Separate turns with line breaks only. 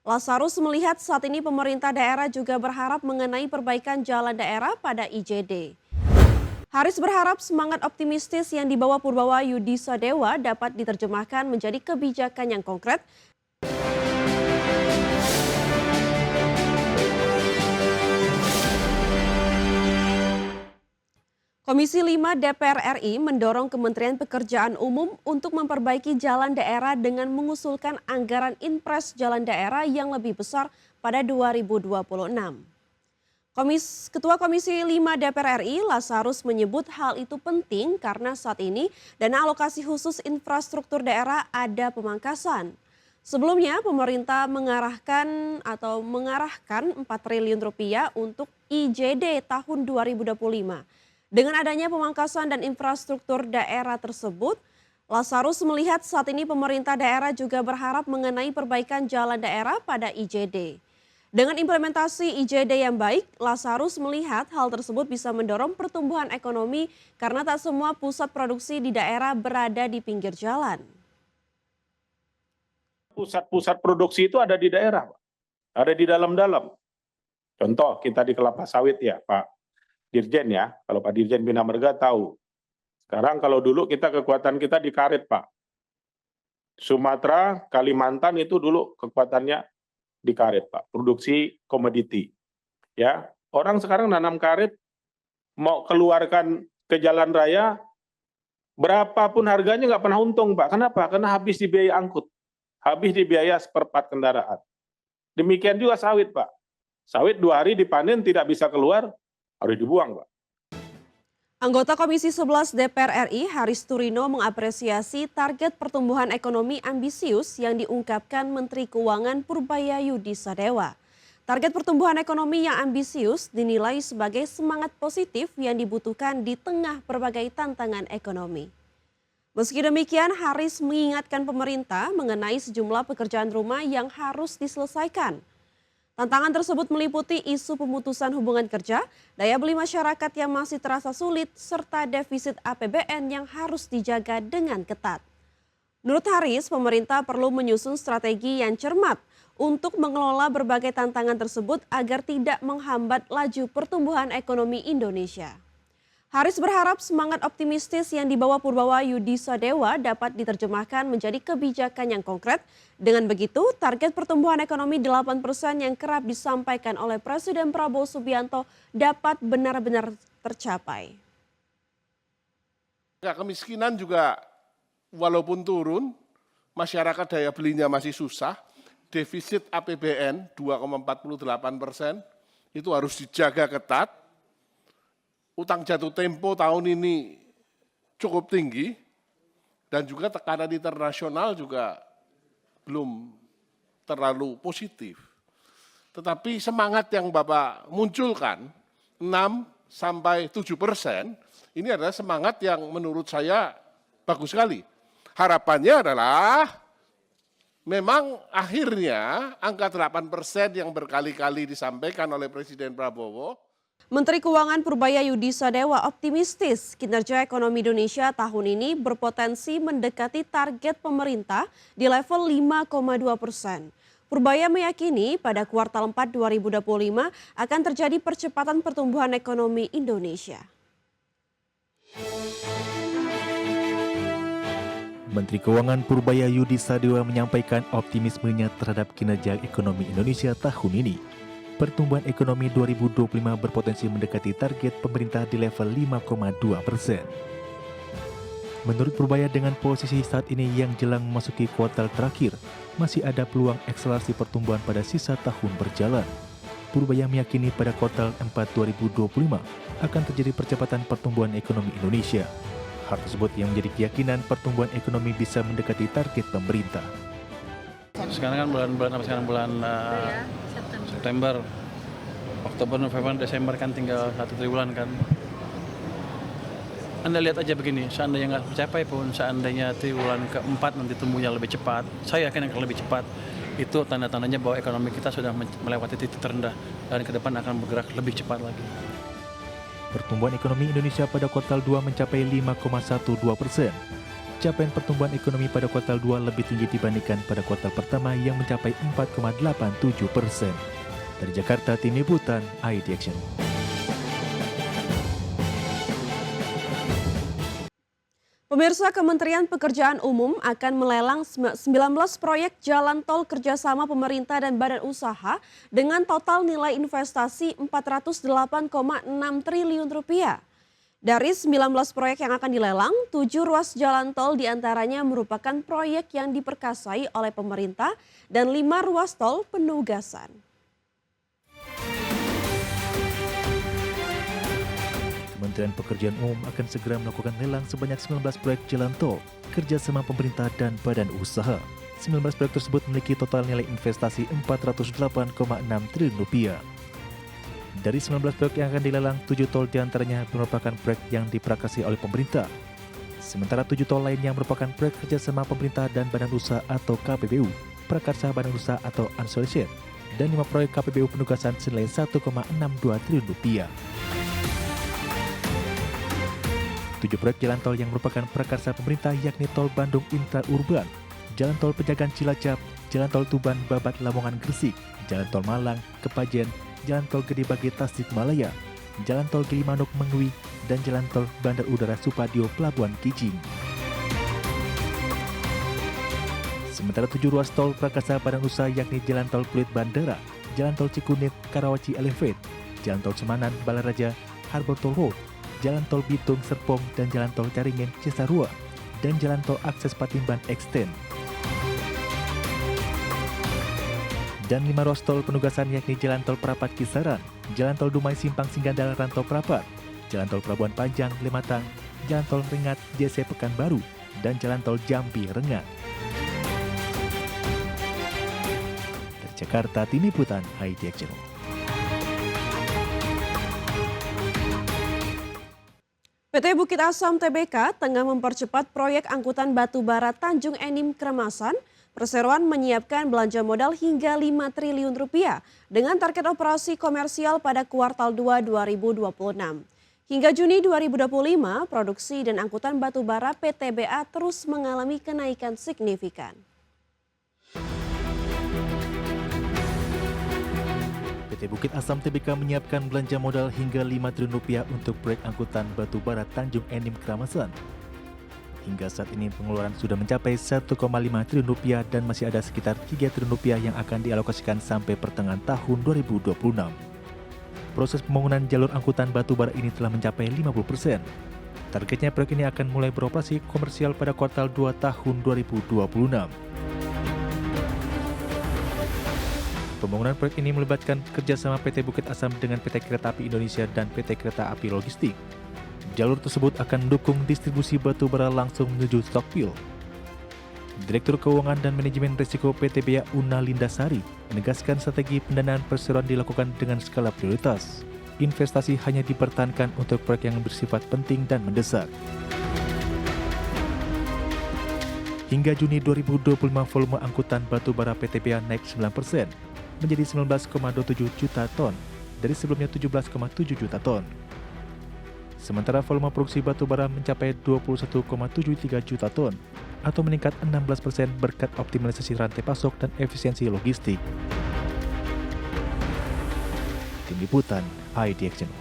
Lazarus melihat saat ini pemerintah daerah juga berharap mengenai perbaikan jalan daerah pada IJD. Haris berharap semangat optimistis yang dibawa Purbawa Yudi Sadewa dapat diterjemahkan menjadi kebijakan yang konkret. Komisi 5 DPR RI mendorong Kementerian Pekerjaan Umum untuk memperbaiki jalan daerah dengan mengusulkan anggaran Inpres jalan daerah yang lebih besar pada 2026. Ketua Komisi 5 DPR RI, Lazarus menyebut hal itu penting karena saat ini dana alokasi khusus infrastruktur daerah ada pemangkasan. Sebelumnya pemerintah mengarahkan 4 triliun rupiah untuk IJD tahun 2025. Dengan adanya pemangkasan dan infrastruktur daerah tersebut, Lazarus melihat saat ini pemerintah daerah juga berharap mengenai perbaikan jalan daerah pada IJD. Dengan implementasi IJD yang baik, Lazarus melihat hal tersebut bisa mendorong pertumbuhan ekonomi karena tak semua pusat produksi di daerah berada di pinggir jalan.
Pusat-pusat produksi itu ada di daerah, Pak. Ada di dalam-dalam. Contoh kita di kelapa sawit ya, Pak Dirjen ya. Kalau Pak Dirjen Bina Marga tahu. Sekarang kalau dulu kekuatan kita di karet, Pak. Sumatera, Kalimantan itu dulu kekuatannya di karet, Pak. Produksi komoditi. Ya, orang sekarang nanam karet mau keluarkan ke jalan raya berapapun harganya nggak pernah untung, Pak. Kenapa? Karena habis di biaya angkut. Habis di biaya seperempat kendaraan. Demikian juga sawit, Pak. Sawit 2 hari dipanen tidak bisa keluar, harus dibuang, Pak.
Anggota Komisi 11 DPR RI, Haris Turino mengapresiasi target pertumbuhan ekonomi ambisius yang diungkapkan Menteri Keuangan Purbaya Yudi Sadewa. Target pertumbuhan ekonomi yang ambisius dinilai sebagai semangat positif yang dibutuhkan di tengah berbagai tantangan ekonomi. Meski demikian, Haris mengingatkan pemerintah mengenai sejumlah pekerjaan rumah yang harus diselesaikan. Tantangan tersebut meliputi isu pemutusan hubungan kerja, daya beli masyarakat yang masih terasa sulit, serta defisit APBN yang harus dijaga dengan ketat. Menurut Haris, pemerintah perlu menyusun strategi yang cermat untuk mengelola berbagai tantangan tersebut agar tidak menghambat laju pertumbuhan ekonomi Indonesia. Haris berharap semangat optimistis yang dibawa Purbawa Yudi Sadewa dapat diterjemahkan menjadi kebijakan yang konkret. Dengan begitu, target pertumbuhan ekonomi 8% yang kerap disampaikan oleh Presiden Prabowo Subianto dapat benar-benar tercapai.
Kemiskinan juga walaupun turun, masyarakat daya belinya masih susah, defisit APBN 2,48% itu harus dijaga ketat. Utang jatuh tempo tahun ini cukup tinggi dan juga tekanan internasional juga belum terlalu positif. Tetapi semangat yang Bapak munculkan 6-7%, ini adalah semangat yang menurut saya bagus sekali. Harapannya adalah memang akhirnya angka 8% yang berkali-kali disampaikan oleh Presiden Prabowo.
Menteri Keuangan Purbaya Yudi Sadewa optimistis kinerja ekonomi Indonesia tahun ini berpotensi mendekati target pemerintah di level 5,2%. Purbaya meyakini pada kuartal 4 2025 akan terjadi percepatan pertumbuhan ekonomi Indonesia.
Menteri Keuangan Purbaya Yudi Sadewa menyampaikan optimismenya terhadap kinerja ekonomi Indonesia tahun ini. Pertumbuhan ekonomi 2025 berpotensi mendekati target pemerintah di level 5,2%. Menurut Purbaya, dengan posisi saat ini yang jelang memasuki kuartal terakhir, masih ada peluang akselerasi pertumbuhan pada sisa tahun berjalan. Purbaya meyakini pada kuartal 4 2025 akan terjadi percepatan pertumbuhan ekonomi Indonesia. Hal tersebut yang menjadi keyakinan pertumbuhan ekonomi bisa mendekati target pemerintah.
Sekarang kan bulan September, Oktober, November, Desember kan tinggal 1 triwulan kan. Anda lihat aja begini, seandainya nggak mencapai pun, seandainya triwulan keempat nanti tumbuhnya lebih cepat, saya yakin akan lebih cepat. Itu tanda-tandanya bahwa ekonomi kita sudah melewati titik terendah dan ke depan akan bergerak lebih cepat lagi.
Pertumbuhan ekonomi Indonesia pada kuartal 2 mencapai 5,12%. capaian pertumbuhan ekonomi pada kuartal 2 lebih tinggi dibandingkan pada kuartal pertama yang mencapai 4,87%. Dari Jakarta, Tim Liputan, ID Action.
Pemirsa, Kementerian Pekerjaan Umum akan melelang 19 proyek jalan tol kerjasama pemerintah dan badan usaha dengan total nilai investasi 408,6 triliun rupiah. Dari 19 proyek yang akan dilelang, 7 ruas jalan tol diantaranya merupakan proyek yang diperkasai oleh pemerintah dan 5 ruas tol penugasan.
Kementerian Pekerjaan Umum akan segera melakukan lelang sebanyak 19 proyek jalan tol kerjasama pemerintah dan badan usaha. 19 proyek tersebut memiliki total nilai investasi 408,6 triliun rupiah. Dari 19 proyek yang akan dilelang, 7 tol diantaranya merupakan proyek yang diprakarsa oleh pemerintah. Sementara 7 tol lainnya merupakan proyek kerjasama pemerintah dan badan usaha atau KPBU, prakarsa badan usaha atau Ansolution, dan 5 proyek KPBU penugasan senilai 1,62 triliun rupiah. 7 proyek jalan tol yang merupakan prakarsa pemerintah yakni Tol Bandung Intraurban, Jalan Tol Pejagan Cilacap, Jalan Tol Tuban Babat Lamongan Gresik, Jalan Tol Malang Kepajen, Jalan Tol Gede Bage Tasikmalaya, Jalan Tol Gilimanuk Mengwi, dan Jalan Tol Bandar Udara Supadio Pelabuhan Kijing. Sementara 7 ruas tol prakarsa badan usaha yakni Jalan Tol Pluit Bandara, Jalan Tol Cikunir Karawaci Elevate, Jalan Tol Semanan Balaraja, Harbor Toll Road, Jalan Tol Bitung Serpong dan Jalan Tol Caringin Cisarua, dan Jalan Tol Akses Patimban Extend. Dan 5 ruas tol penugasan yakni Jalan Tol Prapat Kisaran, Jalan Tol Dumai Simpang Singgandal Rantau Prapat, Jalan Tol Pelabuhan Panjang Lematang, Jalan Tol Rengat JC Pekanbaru, dan Jalan Tol Jambi Rengat. Dari Jakarta, Tim Liputan, ID Action.
PT Bukit Asam Tbk tengah mempercepat proyek angkutan batu bara Tanjung Enim Kremasan. Perseroan menyiapkan belanja modal hingga 5 triliun rupiah dengan target operasi komersial pada kuartal 2 2026. Hingga Juni 2025, produksi dan angkutan batu bara PTBA terus mengalami kenaikan signifikan.
PT Bukit Asam Tbk menyiapkan belanja modal hingga 5 triliun rupiah untuk proyek angkutan batu bara Tanjung Enim Kramasan. Hingga saat ini pengeluaran sudah mencapai 1,5 triliun rupiah dan masih ada sekitar 3 triliun rupiah yang akan dialokasikan sampai pertengahan tahun 2026. Proses pembangunan jalur angkutan batu bara ini telah mencapai 50%. Targetnya proyek ini akan mulai beroperasi komersial pada kuartal 2 tahun 2026. Pembangunan proyek ini melibatkan kerjasama PT Bukit Asam dengan PT Kereta Api Indonesia dan PT Kereta Api Logistik. Jalur tersebut akan mendukung distribusi batu bara langsung menuju Stokpil. Direktur Keuangan dan Manajemen Risiko PTBA Una Lindasari menegaskan strategi pendanaan perseroan dilakukan dengan skala prioritas. Investasi hanya dipertahankan untuk proyek yang bersifat penting dan mendesak. Hingga Juni 2025, volume angkutan batu bara PTBA naik 9%, menjadi 19,27 juta ton dari sebelumnya 17,7 juta ton. Sementara volume produksi batu bara mencapai 21,73 juta ton atau meningkat 16% berkat optimalisasi rantai pasok dan efisiensi logistik. Tim Liputan, ID Action.